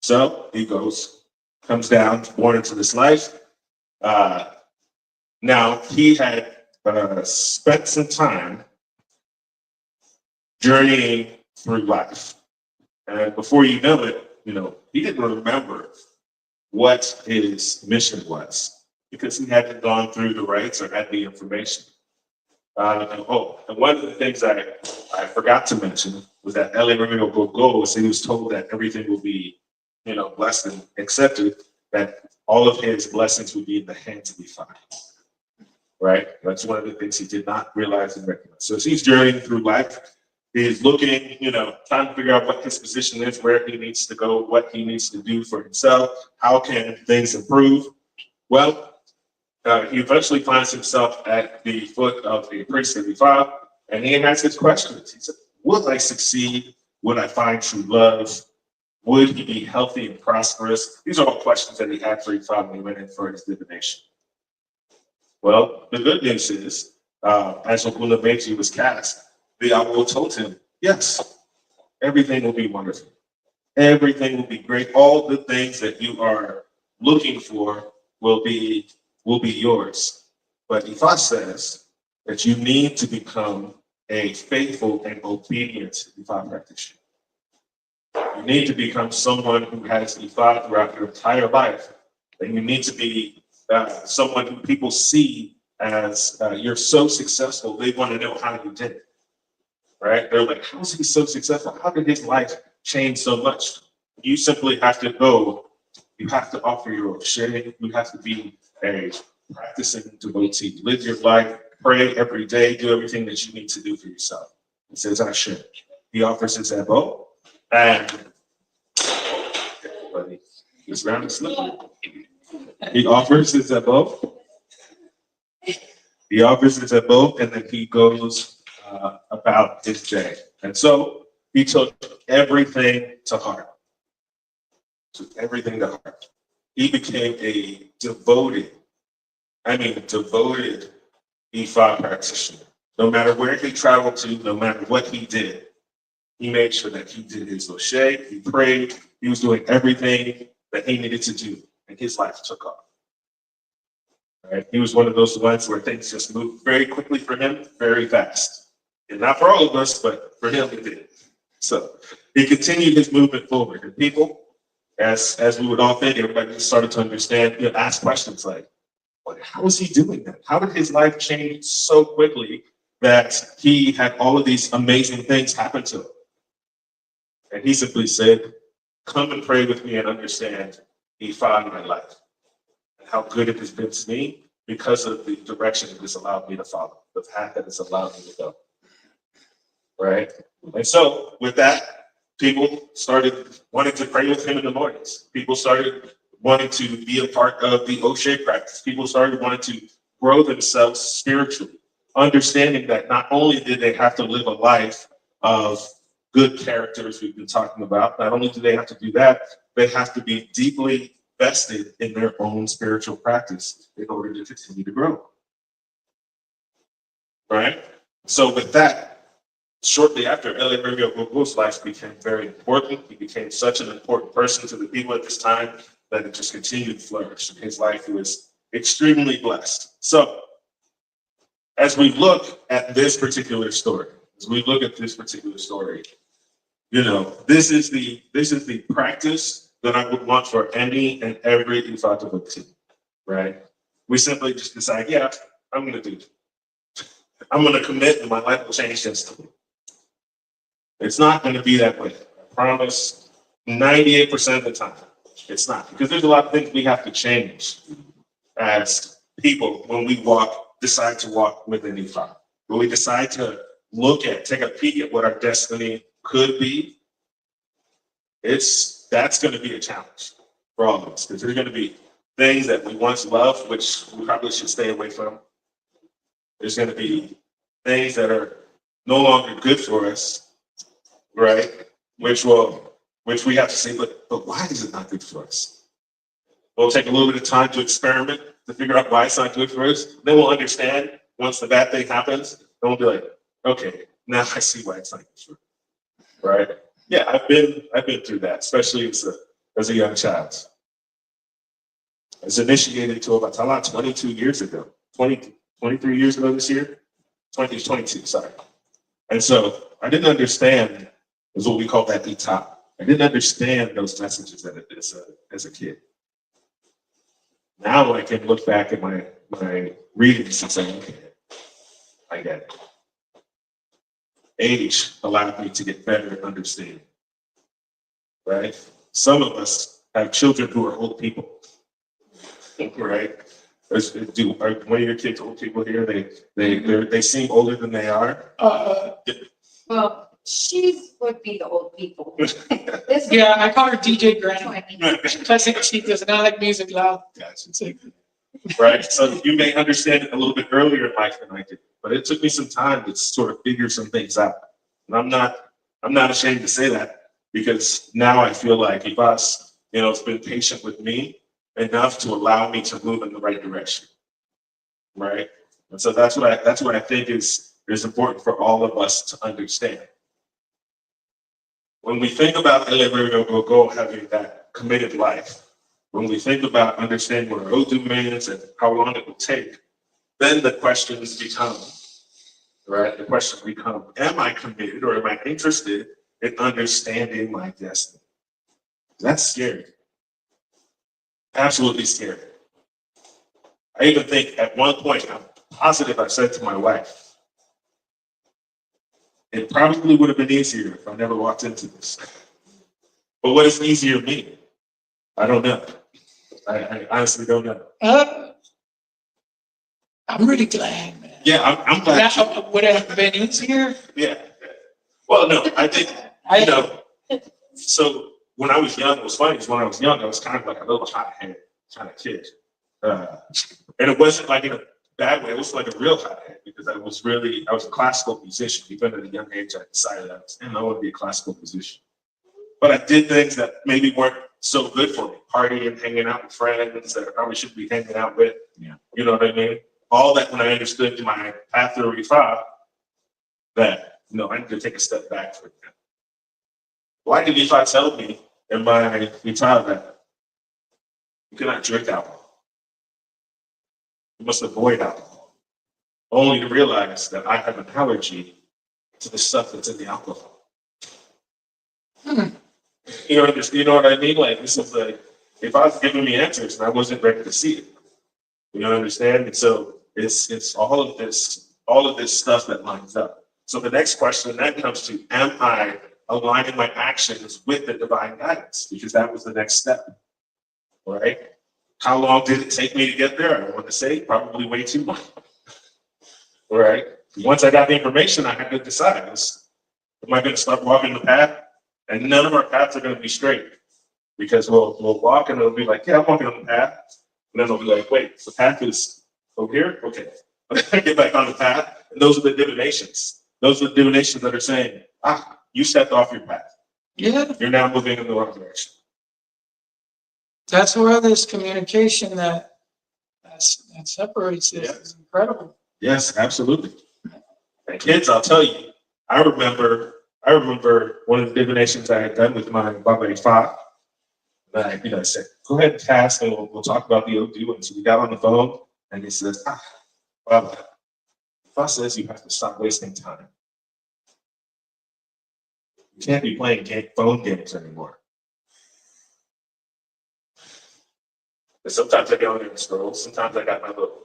S5: So he goes, comes down, born into this life. Now he had spent some time journeying through life. And before you know it, he didn't remember what his mission was because he hadn't gone through the rites or had the information. And one of the things I forgot to mention was that Ele-Rere Okoko, he was told that everything will be, blessed and accepted, that all of his blessings would be in the hands of Ifa. Right? That's one of the things he did not realize and recognize. So as he's journeying through life, he's looking, trying to figure out what his position is, where he needs to go, what he needs to do for himself, how can things improve. Well, he eventually finds himself at the foot of the priest of Ifa, and he has his questions. He said, would I succeed? Would I find true love? Would he be healthy and prosperous? These are all questions that he had for Ifa when he went in for his divination. Well, the good news is, as Okuna Meiji was cast, the Awo told him, yes, everything will be wonderful. Everything will be great. All the things that you are looking for will be yours. But Ifa says that you need to become a faithful and obedient Ifa practitioner. You need to become someone who has Ifa throughout your entire life. And you need to be someone who people see as you're so successful, they want to know how you did it. Right? They're like, how is he so successful? How did his life change so much? You simply have to go. You have to offer your own sharing. You have to be a practicing devotee. Live your life, pray every day, do everything that you need to do for yourself. He says, I should. He offers his Ebo, and everybody is round and slippery. He offers his Ebo. He offers his Ebo, and then he goes about his day. And so he took everything to heart. Took everything to heart. He became a devoted Ifa practitioner. No matter where he traveled to, no matter what he did, he made sure that he did his Oshe, he prayed, he was doing everything that he needed to do, and his life took off. Right? He was one of those ones where things just moved very quickly for him, very fast. And not for all of us, but for him it did. So he continued his movement forward. And people, as we would all think, everybody started to understand, ask questions like, how is he doing that? How did his life change so quickly that he had all of these amazing things happen to him? And he simply said, come and pray with me and understand Ifa in my life and how good it has been to me because of the direction it has allowed me to follow, the path that it's allowed me to go. Right? And so with that, people started wanting to pray with him in the mornings. People started wanting to be a part of the Oshe practice. People started wanting to grow themselves spiritually, understanding that not only did they have to live a life of good characters we've been talking about, not only do they have to do that, they have to be deeply vested in their own spiritual practice in order to continue to grow. Right? So with that, shortly after, Ele-Rere Okoko's life became very important. He became such an important person to the people at this time that it just continued to flourish. In his life, he was extremely blessed. So, as we look at this particular story, you know, this is the practice that I would want for any and every Ifata team, right? We simply just decide, yeah, I'm going to do it. I'm going to commit and my life will change instantly. It's not going to be that way. I promise 98% of the time. It's not, because there's a lot of things we have to change as people when we decide to walk within Ifata. When we decide to take a peek at what our destiny could be, that's going to be a challenge for all of us, because there's going to be things that we once loved, which we probably should stay away from. There's going to be things that are no longer good for us, right? Which we have to say, but why is it not good for us? We'll take a little bit of time to experiment to figure out why it's not good for us. Then we'll understand once the bad thing happens. Then we'll be like, okay, now I see why it's not good for us, right? Yeah, I've been through that, especially as a young child. I was initiated to Obatala 22 years ago, 23 years ago this year, 22, sorry. And so I didn't understand, is what we call that etop. I didn't understand those messages as a kid. Now I can look back at my readings and say, okay, I get it. Age allowed me to get better at understanding, right? Some of us have children who are old people, right? Are one of your kids old people here? They seem older than they are.
S1: Well, she would be the old people.
S2: Yeah, I call her DJ Grant.
S1: 20.
S2: Because she does not like music loud.
S5: Gotcha. Right? So you may understand it a little bit earlier in life than I did, but it took me some time to sort of figure some things out. And I'm not ashamed to say that, because now I feel like Ifas, it's been patient with me enough to allow me to move in the right direction. Right? And so that's what I think is important for all of us to understand. When we think about Elevator having that committed life, when we think about understanding what our Odum is and how long it will take, then the questions become, right? The questions become, am I committed or am I interested in understanding my destiny? That's scary. Absolutely scary. I even think at one point, I'm positive I said to my wife, it probably would have been easier if I never walked into this. But what does easier mean? I don't know. I honestly don't know.
S2: I'm really glad, man.
S5: Yeah, I'm glad.
S2: Would it have been easier?
S5: Yeah. Well, no, I think, so when I was young, it was funny, because when I was young, I was kind of like a little hot-headed kind of kid. And it wasn't like in a bad way, it was like a real hot-head, because I was a classical musician. Even at a young age, I decided I want to be a classical musician. But I did things that maybe weren't so good for me. Partying, hanging out with friends that I probably shouldn't be hanging out with. Yeah. You know what I mean? All that when I understood my path to Rifa, that, I need to take a step back for that. Why did Rifa tell me in my Rifa that you cannot drink alcohol? You must avoid alcohol. Only to realize that I have an allergy to the stuff that's in the alcohol. You know what I mean? Like, this is like, if I was giving me answers and I wasn't ready to see it, you understand? And so it's all of this stuff that lines up. So the next question then comes to, am I aligning my actions with the divine guidance? Because that was the next step, right? How long did it take me to get there? I don't want to say, probably way too long, right? Once I got the information, I had to decide, am I going to start walking the path? And none of our paths are going to be straight, because we'll walk and it'll be like, yeah, I'm walking on the path. And then it'll be like, wait, the path is over here? Okay. Get back on the path. And those are the divinations. Those are the divinations that are saying, you stepped off your path.
S2: Yeah.
S5: You're now moving in the wrong direction.
S2: That's where this communication that separates it is incredible.
S5: Yes, absolutely. And kids, I'll tell you, I remember one of the divinations I had done with my Baba Ifa. I said, go ahead and cast and we'll talk about the Odu. And so we got on the phone and he says, Baba, if IFA says you have to stop wasting time. You can't be playing phone games anymore. But sometimes I get on there and scroll. Sometimes I got my little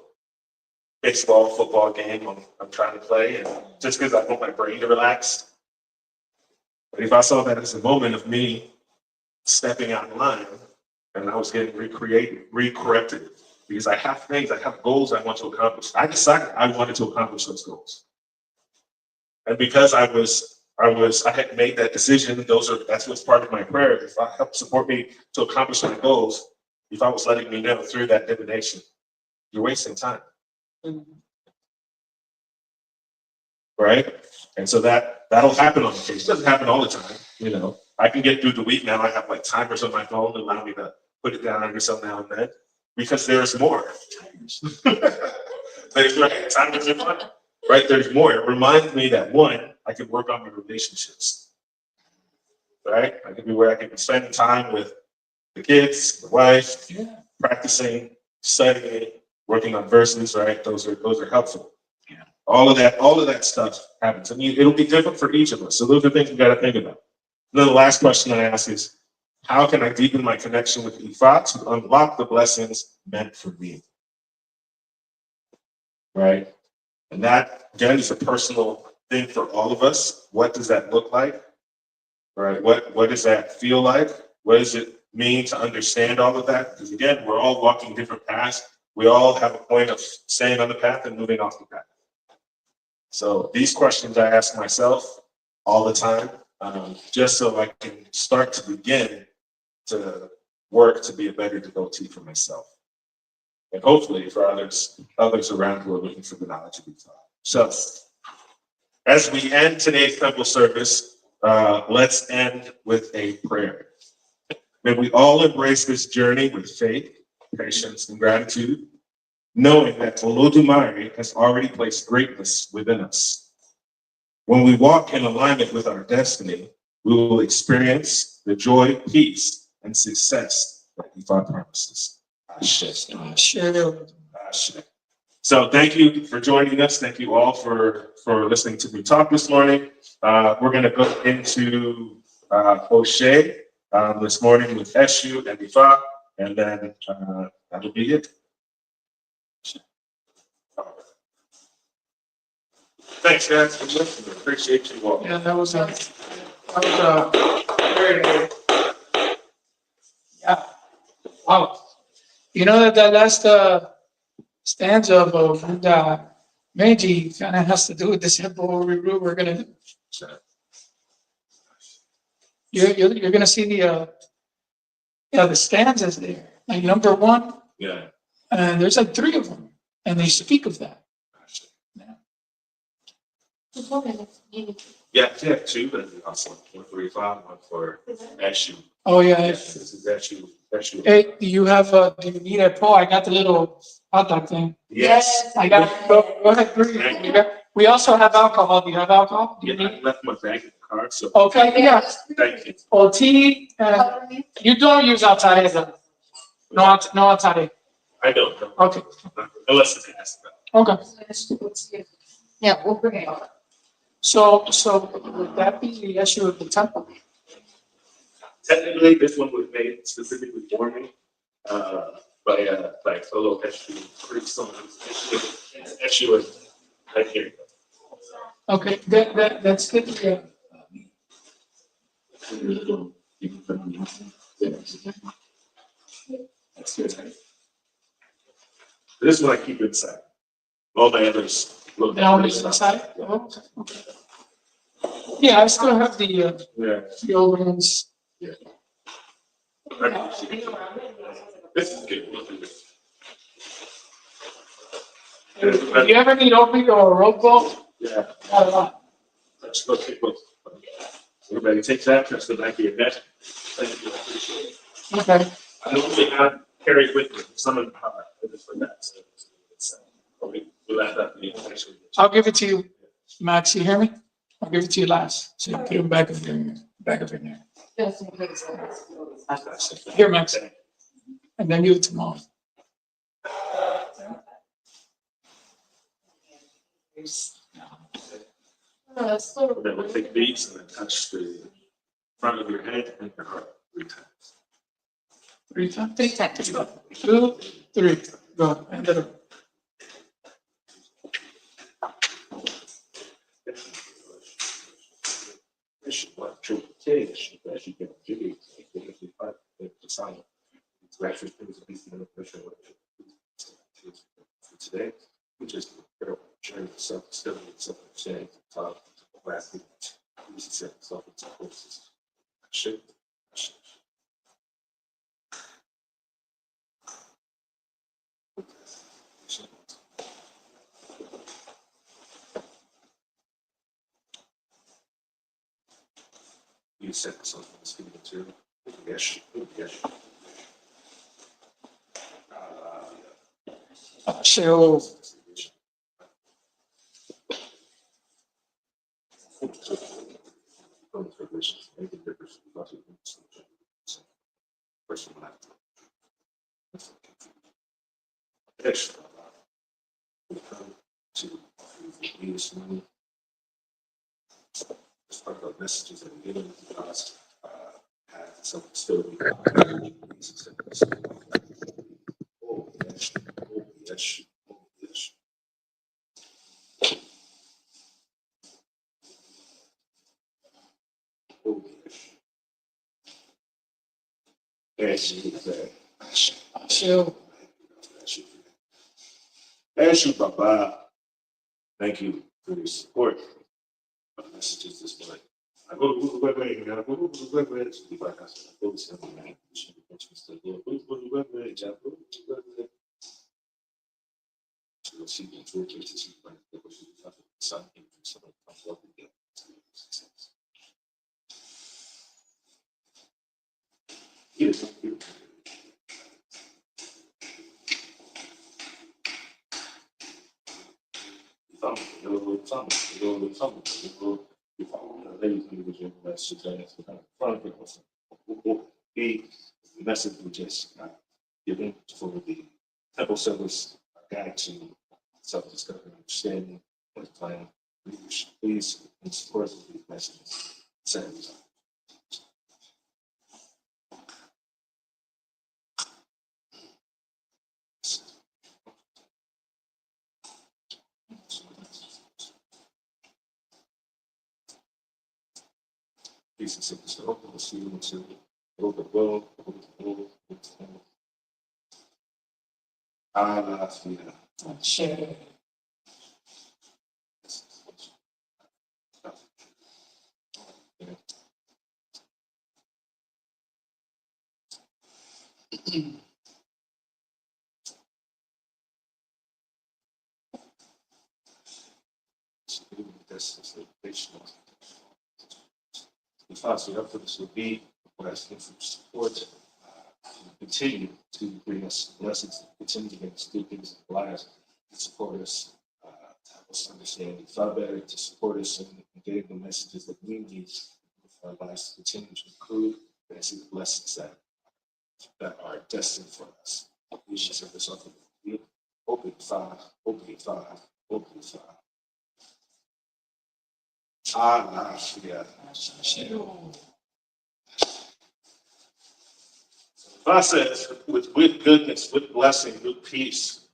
S5: baseball, football game I'm trying to play, and just because I want my brain to relax. But if I saw that as a moment of me stepping out of line, and I was getting recorrected, because I have things, I have goals I want to accomplish. I decided I wanted to accomplish those goals. And because I had made that decision, that's what's part of my prayer. If I help support me to accomplish my goals, if I was letting me know through that divination, you're wasting time. Right? And so that'll happen on the case. It doesn't happen all the time, you know. I can get through the week now. I have like timers on my phone that allow me to put it down every so now and then, because there's more. There's right. Timers are fun. Right? There's more. It reminds me that one, I can work on my relationships. Right? I can be where I can be spending time with the kids, the wife, practicing, studying, working on verses, right? Those are helpful. Yeah. All of that stuff happens. I mean, it'll be different for each of us. So those are things we got to think about. And then the last question I ask is, how can I deepen my connection with Ifa to unlock the blessings meant for me? Right? And that, again, is a personal thing for all of us. What does that look like? Right? What does that feel like? What does it mean to understand all of that? Because again, we're all walking different paths. We all have a point of staying on the path and moving off the path. So these questions I ask myself all the time, just so I can start to begin to work to be a better devotee for myself. And hopefully for others around who are looking for the knowledge of Ifa. So as we end today's temple service, let's end with a prayer. May we all embrace this journey with faith, patience, and gratitude, knowing that Olodumare has already placed greatness within us. When we walk in alignment with our destiny, we will experience the joy, peace, and success that Ifa promises. Ashe. Ashe. So thank you for joining us. Thank you all for listening to me talk this morning. We're going to go into Oshe this morning with Eshu and Ifa, and then that'll be it. Thanks, guys, for listening. Appreciate you all.
S2: Yeah, that was very good. Yeah. Wow. You know that last stanza of Buddha Meiji kind of has to do with the simple review we're going to do. So you're going to see the stanzas there. Like number one,
S5: Yeah.
S2: and there's like three of them, and they speak of that.
S5: Yeah, two, but also one for Ifa, one for Eshu.
S2: Oh yeah.
S5: This is Eshu.
S2: Hey, do you need a pro? I got the little hot dog thing.
S5: Yes.
S2: I got it. Go ahead, breathe. We also have alcohol. Do you have alcohol? Do you
S5: Yeah, I
S2: need?
S5: left my bag in the car, so
S2: Okay, yeah.
S5: thank you.
S2: Or tea, you don't use Atare then? No Atare.
S5: I don't know.
S2: Okay,
S5: Unless it's asked about.
S2: okay.
S1: Yeah, we'll bring it up.
S2: So would that be the issue of the temple?
S5: Technically, this one was made specifically for me by fellow Eshu priests on Eshu right here.
S2: Okay, that's good. Yeah. That's good.
S5: This one I keep inside. All my others look.
S2: Down is inside? Oh, okay. Yeah, I still have the old ones.
S5: This is good. We'll do this.
S2: If you ever need opiate or a rope ball,
S5: Yeah.
S2: got a lot.
S5: Let's go take one. Everybody take that. That's the back of your head. Thank you. I appreciate it.
S2: Okay.
S5: I normally have carry it with me. Some of the power. I just forgot. So we'll have that.
S2: I'll give it to you, Max. You hear me? I'll give it to you last. So you put it back of your neck.
S1: Just in case.
S2: Here, Max. And then give it to Mom.
S4: That's sort
S5: Then we'll
S4: of.
S5: take these and then touch the front of your head and your heart 3 times.
S2: 3 times?
S1: 3 times.
S2: 2, 3. Go. And then
S5: Today, we just sharing self study, self understanding, talk, last week, we set self into courses. Shit. You set yourself in this material. Yes, yes.
S2: Sheol.
S5: As part of the messages that we given to us, have some stability. Oh, yes, oh, yes, oh, yes. Oh, yes. As you say,
S2: Sheol.
S5: as you, Papa, thank you for your support of messages this morning. I go to the website, I go to the website, if I can, I go to something, man. Go to the website, I go to the website. So you'll see the tool cases, you find the question, something, someone comes up with it. Yes. The message we just given for the temple service guide to self-discovery, understanding, and plan. Please, in support of these messages, send. Please accept this open, we'll see you until open well,
S2: Sheol.
S5: If I see up for this will be, we're asking for support, continue to bring us blessings, continue to bring us good things in lives, to support us, to help us understand far better, to support us in getting the messages that we need for our lives to continue to improve and see the blessings that are destined for us. We should serve this off of you. Open 5, open 5, open 5. Yeah.
S2: Sheol.
S5: Process with goodness, with blessing, with peace.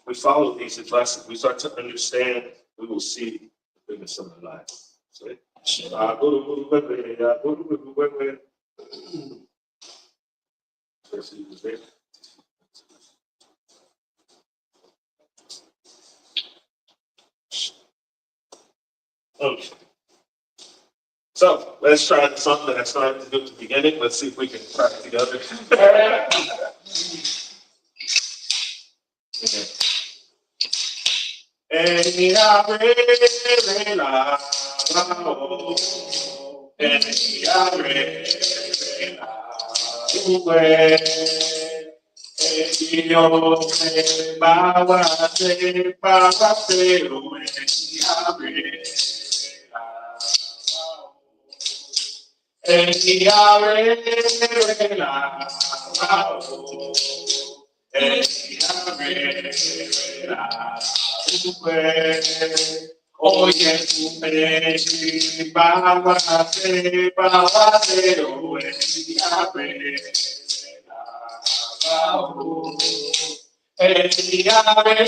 S5: We follow these blessings. We start to understand. We will see the goodness of the life. So, okay. So let's try something that I started to do at the beginning. Let's see if we can try it together. Oye, tu me bawase, bawase, oye, yabe, bao. Yabe,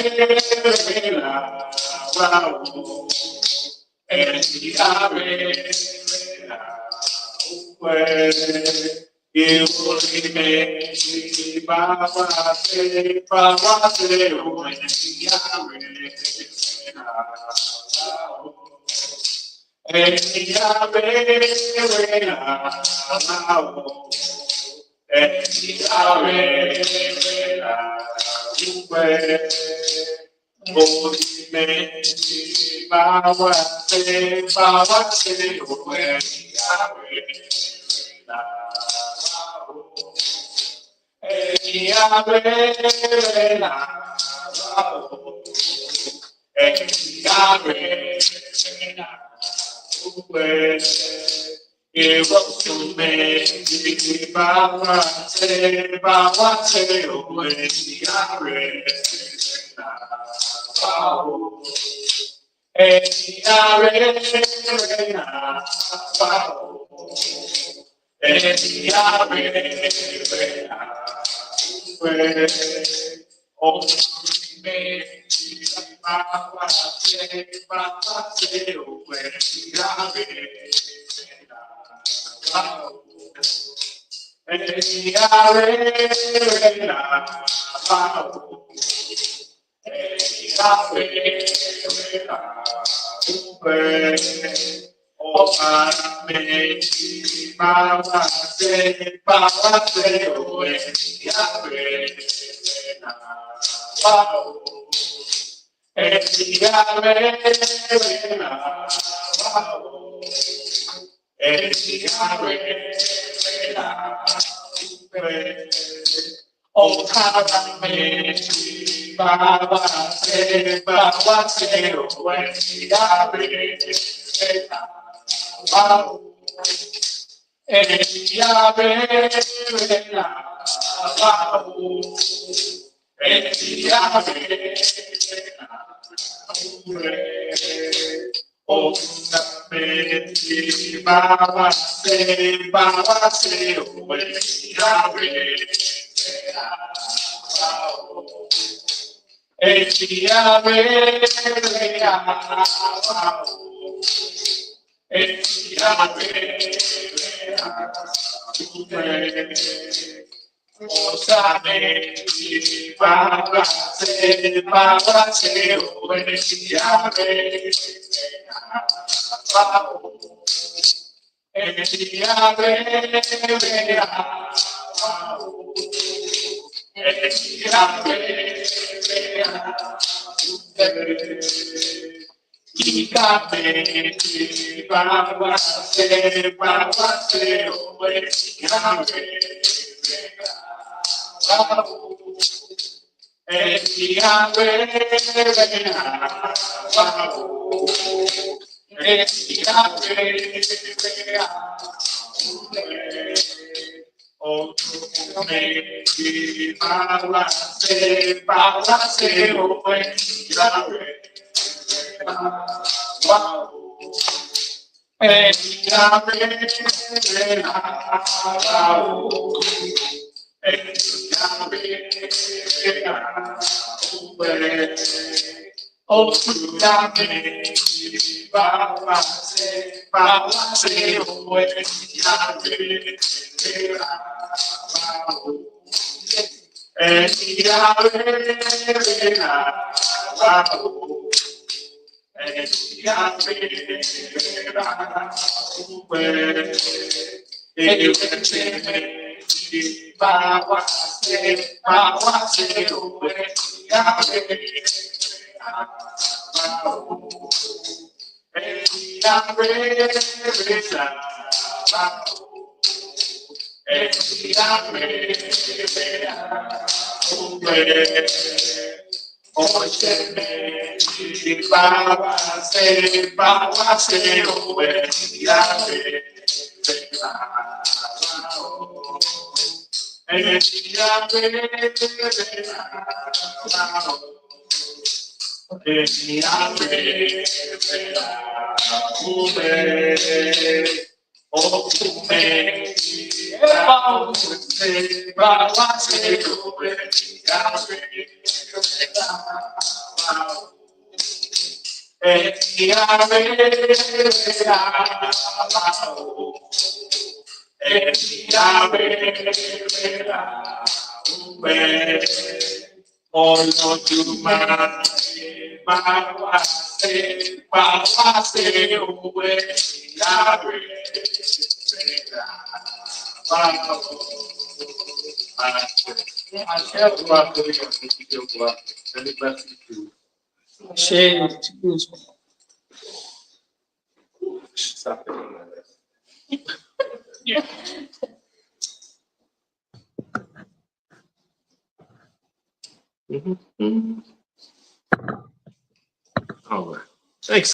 S5: bao. Yabe, eu me bawase, bawase, oye, yabe.
S2: Shade.
S5: Stop it.